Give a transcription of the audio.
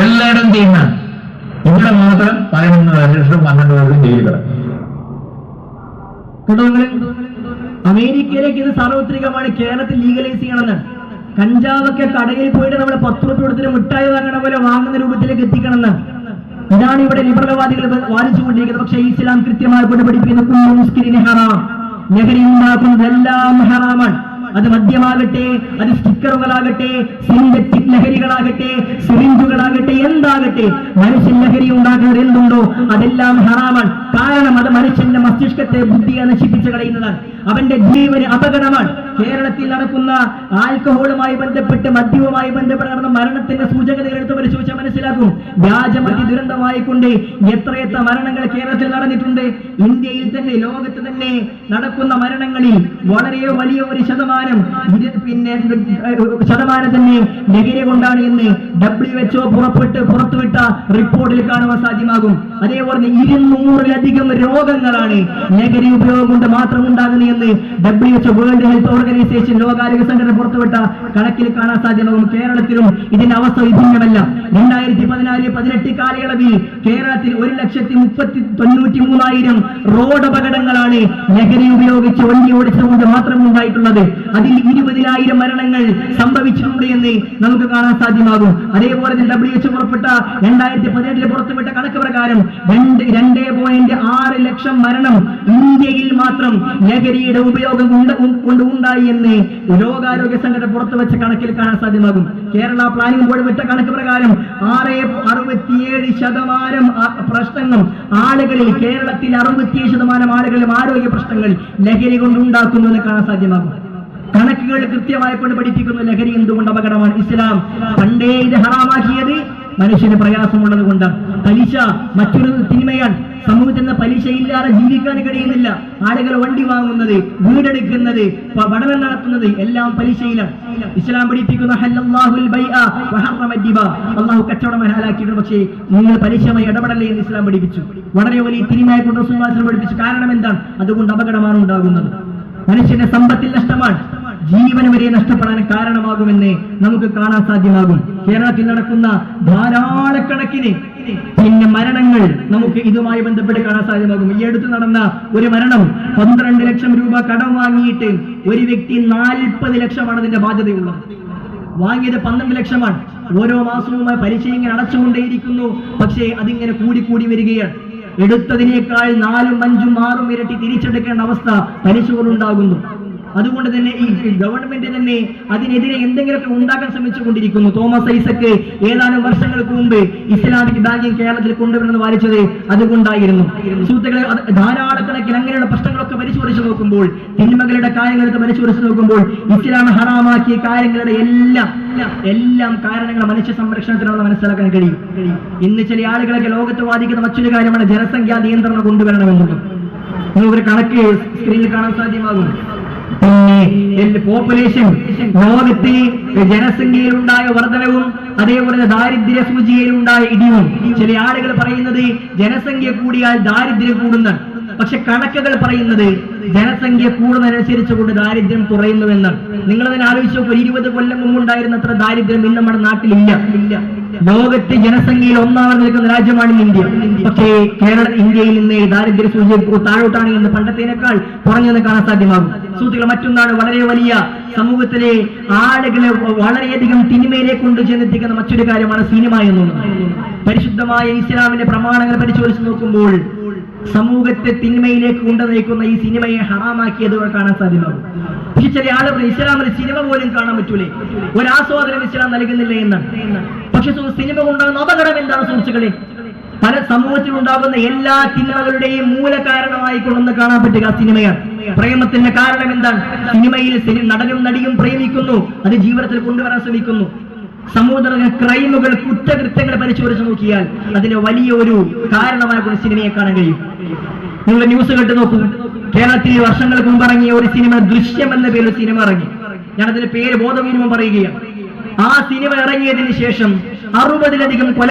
എല്ലായിടും ചെയ്യുന്ന ഇവിടെ മാത്രം 11 വർഷം 12 വർഷം ജയിലിൽ കിടക്കും. അമേരിക്കയിലേക്ക് ഇത് സാർവത്രികമാണ്. കേരളത്തിൽ ലീഗലൈസ് ചെയ്യണമെന്ന്. കഞ്ചാവൊക്കെ കടയിൽ പോയിട്ട് നമ്മൾ 10 രൂപ കൊടുത്തിട്ട് മിഠായി വാങ്ങണ പോലെ വാങ്ങുന്ന രൂപത്തിലേക്ക് എത്തിക്കണമെന്ന്. ഇതാണ് ഇവിടെ ലിബറൽവാദികൾ വാദിച്ചുകൊണ്ടിരിക്കുന്നത്. പക്ഷേ ഇസ്ലാം കൃത്യമായി കൊണ്ട് പഠിപ്പിക്കുന്ന ലഹരി ഉണ്ടാക്കുന്നതെല്ലാം ഹറാമാണ്. അത് മദ്യമാകട്ടെ, അത് സ്റ്റിക്കറുകളാകട്ടെ, സിന്തറ്റിക് ലഹരികളാകട്ടെ, സിറിഞ്ചുകളാകട്ടെ, എന്താകട്ടെ, മനുഷ്യൻ ലഹരി ഉണ്ടാക്കുന്നത് എന്തുണ്ടോ അതെല്ലാം ഹറാമാണ്. കാരണം അത് മനുഷ്യന്റെ മസ്തിഷ്കത്തെ, ബുദ്ധിയെ നശിപ്പിച്ചു കളയുന്നതാണ്. അവന്റെ ജീവന് അപകടമാണ്. കേരളത്തിൽ നടക്കുന്ന ആൽക്കഹോളുമായി ബന്ധപ്പെട്ട്, മദ്യവുമായി ബന്ധപ്പെട്ട് നടന്ന മരണത്തിന്റെ സൂചകതകൾ എടുത്ത് പരിശോധിച്ചാൽ മനസ്സിലാക്കും. വ്യാജമദ്യ ദുരന്തമായിക്കൊണ്ട് എത്രയെത്ര മരണങ്ങൾ കേരളത്തിൽ നടന്നിട്ടുണ്ട്. ഇന്ത്യയിൽ തന്നെ, ലോകത്ത് തന്നെ നടക്കുന്ന മരണങ്ങളിൽ വളരെ വലിയ ഒരു ശതമാനം തന്നെ ലഹരി കൊണ്ടാണ് എന്ന് WHO പുറത്തുവിട്ട റിപ്പോർട്ടിൽ കാണുവാൻ സാധ്യമാകും. അതേപോലെ 200-ലധികം രോഗങ്ങളാണ് ലഹരി ഉപയോഗം കൊണ്ട് മാത്രം ഉണ്ടാകുന്നതെന്ന് WHO വേൾഡ് ഹെൽത്ത് ഓർഗനൈസേഷൻ, ലോകാരോഗ്യ സംഘടന പുറത്തുവിട്ട കണക്കിൽ കാണാൻ സാധ്യമാകും. കേരളത്തിലും ഇതിന്റെ അവസ്ഥ വിഭിന്നമല്ല. 2014-18 കാലയളവിൽ കേരളത്തിൽ 1,93,000 റോഡ് അപകടങ്ങളാണ് ലഹരി ഉപയോഗിച്ച് വണ്ടി ഓടിച്ചുകൊണ്ട് മാത്രം ഉണ്ടായിട്ടുള്ളത്. അതിൽ 20,000 മരണങ്ങൾ സംഭവിച്ചിട്ടുണ്ട് എന്ന് നമുക്ക് കാണാൻ സാധ്യമാകും. അതേപോലെ WHO പുറപ്പെട്ട 2018 പുറത്തുവിട്ട കണക്ക് പ്രകാരം 2.6 ലക്ഷം മരണം ഇന്ത്യയിൽ മാത്രം ലഹരിയുടെ ഉപയോഗം കൊണ്ട് ഉണ്ടായി എന്ന് ലോകാരോഗ്യ സംഘടന പുറത്തുവെച്ച കണക്കിൽ കാണാൻ സാധ്യമാകും. കേരള പ്ലാനിംഗ് ബോർഡ് വിട്ട കണക്ക് പ്രകാരം 67% പ്രശ്നങ്ങൾ ആളുകളിൽ, കേരളത്തിൽ 67% ആളുകളിലും ആരോഗ്യ പ്രശ്നങ്ങൾ ലഹരി കൊണ്ടുണ്ടാക്കുന്നു എന്ന് കാണാൻ സാധ്യമാകും. കണക്കുകൾ കൃത്യമായി കൊണ്ട് പഠിപ്പിക്കുന്നു ലഹരി എന്തുകൊണ്ട് അപകടമാണ്. ഇസ്ലാം പണ്ടേ ഇത് ഹറാമാക്കിയത് മനുഷ്യന് പ്രയാസമുള്ളത് കൊണ്ട്. പലിശ മറ്റൊരു തിന്മയാണ്. സമൂഹത്തിൽ നിന്ന് പലിശ ഇല്ലാതെ ജീവിക്കാൻ കഴിയുന്നില്ല. ആളുകൾ വണ്ടി വാങ്ങുന്നത്, വീടെടുക്കുന്നത്, പഠനം നടത്തുന്നത് എല്ലാം പലിശയിലാണ്. ഇസ്ലാം പഠിപ്പിക്കുന്ന അല്ലാഹു കച്ചവടം ഹലാക്കിയിട്ടുണ്ട്. പക്ഷേ നിങ്ങൾ പലിശമായി ഇടപെടല്ലേ എന്ന് ഇസ്ലാം പഠിപ്പിച്ചു. വളരെ വലിയ തിന്മയായി കൊണ്ട് റസൂലുള്ളാഹി പഠിപ്പിച്ചു. കാരണം എന്താണ്? അതുകൊണ്ട് അപകടമാണ് ഉണ്ടാകുന്നത്. മനുഷ്യന്റെ സമ്പത്തിൽ നഷ്ടമാണ്, ജീവന് വരെ നഷ്ടപ്പെടാൻ കാരണമാകുമെന്ന് നമുക്ക് കാണാൻ സാധ്യമാകും. കേരളത്തിൽ നടക്കുന്ന ധാരാളക്കണക്കിന് മരണങ്ങൾ നമുക്ക് ഇതുമായി ബന്ധപ്പെട്ട് കാണാൻ സാധ്യമാകും. ഈ അടുത്ത് നടന്ന ഒരു മരണം, 12 ലക്ഷം രൂപ കടം വാങ്ങിയിട്ട് ഒരു വ്യക്തി 40 ലക്ഷമാണ് അതിന്റെ ബാധ്യതയുള്ളത്. വാങ്ങിയത് 12 ലക്ഷമാണ്. ഓരോ മാസവുമായി പലിശ ഇങ്ങനെ അടച്ചുകൊണ്ടേയിരിക്കുന്നു. പക്ഷേ അതിങ്ങനെ കൂടി വരികയാണ്. എടുത്തതിനേക്കാൾ 4, 5, 6 ഇരട്ടി തിരിച്ചെടുക്കേണ്ട അവസ്ഥ പലിശ കൊണ്ടുണ്ടാകുന്നു. അതുകൊണ്ട് തന്നെ ഈ ഗവൺമെന്റ് തന്നെ അതിനെതിരെ എന്തെങ്കിലുമൊക്കെ ഉണ്ടാക്കാൻ ശ്രമിച്ചുകൊണ്ടിരിക്കുന്നു. തോമസ് ഐസക്ക് ഏതാനും വർഷങ്ങൾക്ക് മുമ്പ് ഇസ്ലാമിക് ബാങ്കിങ് കേരളത്തിൽ കൊണ്ടുവരുന്നത് വായിച്ചത് അതുകൊണ്ടായിരുന്നു. സുഹൃത്തുക്കളെ, ധാരാളക്കണക്കിന് അങ്ങനെയുള്ള പ്രശ്നങ്ങളൊക്കെ പരിശോധിച്ച് നോക്കുമ്പോൾ, തിന്മകളുടെ കാര്യങ്ങളെടുത്ത് പരിശോധിച്ച് നോക്കുമ്പോൾ ഇസ്ലാം ഹറാമാക്കിയ കാര്യങ്ങളുടെ എല്ലാം കാരണങ്ങൾ മനുഷ്യ സംരക്ഷണത്തിനാണെന്ന് മനസ്സിലാക്കാൻ കഴിയും. ഇന്ന് ചില ആളുകളൊക്കെ ലോകത്ത് വാദിക്കുന്ന മറ്റൊരു കാര്യമാണ് ജനസംഖ്യാ നിയന്ത്രണം കൊണ്ടുവരണമെന്നുള്ളത്. ഒരു കണക്ക് സ്ക്രീനിൽ കാണാൻ സാധ്യമാകും. പിന്നെ പോപ്പുലേഷൻ, ലോകത്തിൽ ജനസംഖ്യയിലുണ്ടായ വർധനവും അതേപോലെ ദാരിദ്ര്യ സൂചികയിലുണ്ടായ ഇടിവും. ചില ആളുകൾ പറയുന്നത് ജനസംഖ്യ കൂടിയാൽ ദാരിദ്ര്യം കൂടുന്നതാണ്. പക്ഷെ കണക്കുകൾ പറയുന്നത് ജനസംഖ്യ കൂടുന്നതനുസരിച്ച് കൊണ്ട് ദാരിദ്ര്യം കുറയുന്നുവെന്നാണ്. നിങ്ങൾ അതിനെ ആലോചിച്ച് നോക്കൂ. 20 കൊല്ലം മുമ്പുണ്ടായിരുന്നത്ര ദാരിദ്ര്യം ഇന്ന് നമ്മുടെ നാട്ടിലില്ല. ലോകത്ത് ജനസംഖ്യയിൽ ഒന്നാമത് നിൽക്കുന്ന രാജ്യമാണ് ഇന്ത്യ. പക്ഷേ ഇന്ത്യയിൽ നിന്ന് ദാരിദ്ര്യ സൂചി താഴോട്ടാണ് എന്ന് പണ്ടത്തേനേക്കാൾ കുറഞ്ഞെന്ന് കാണാൻ സാധ്യമാകും. സുഹൃത്തുക്കളെ, മറ്റൊന്നാണ് വളരെ വലിയ സമൂഹത്തിലെ ആളുകളെ വളരെയധികം തിന്മയിലേക്ക് കൊണ്ട് ചെന്നെത്തിക്കുന്ന മറ്റൊരു കാര്യമാണ് സിനിമ എന്നുള്ളത്. പരിശുദ്ധമായ ഇസ്ലാമിന്റെ പ്രമാണങ്ങൾ പരിശോധിച്ച് നോക്കുമ്പോൾ സമൂഹത്തെ തിന്മയിലേക്ക് കൊണ്ട് നയിക്കുന്ന ഈ സിനിമയെ ഹറാമാക്കിയത് കാണാൻ സാധ്യമാകും. പക്ഷെ ചില ആളുകൾ ഇസ്ലാമിൽ സിനിമ പോലും കാണാൻ പറ്റൂലേ, ഒരാസ്വാദനം ഇസ്ലാം നൽകുന്നില്ല എന്നാണ്. പക്ഷെ സിനിമ കൊണ്ടാകുന്ന അപകടം എന്താണ് സുഹൃത്തുക്കളെ? പല സമൂഹത്തിൽ ഉണ്ടാകുന്ന എല്ലാ തിന്മകളുടെയും മൂലകാരണമായി കൊണ്ടൊന്ന് കാണാൻ പറ്റുക സിനിമയാണ്. പ്രേമത്തിന്റെ കാരണം എന്താണ്? സിനിമയിൽ നടനും നടിയും പ്രേമിക്കുന്നു, അത് ജീവിതത്തിൽ കൊണ്ടുവരാൻ ശ്രമിക്കുന്നു. സമൂഹത്തിലെ ക്രൈമുകൾ, കുറ്റകൃത്യങ്ങൾ പരിശോധിച്ച് നോക്കിയാൽ അതിന് വലിയ ഒരു കാരണമായി കൊണ്ട് സിനിമയെ കാണാൻ കഴിയും. നിങ്ങൾ ന്യൂസ് കേട്ട് നോക്കൂ. കേരളത്തിൽ വർഷങ്ങൾക്ക് മുമ്പ് ഇറങ്ങിയ ഒരു സിനിമ ദൃശ്യം എന്ന പേരിൽ സിനിമ ഇറങ്ങി. ഞാൻ അതിന്റെ പേര് ബോധപൂർവം പറയുകയാണ്. ആ സിനിമ ഇറങ്ങിയതിന് ശേഷം 60-ലധികം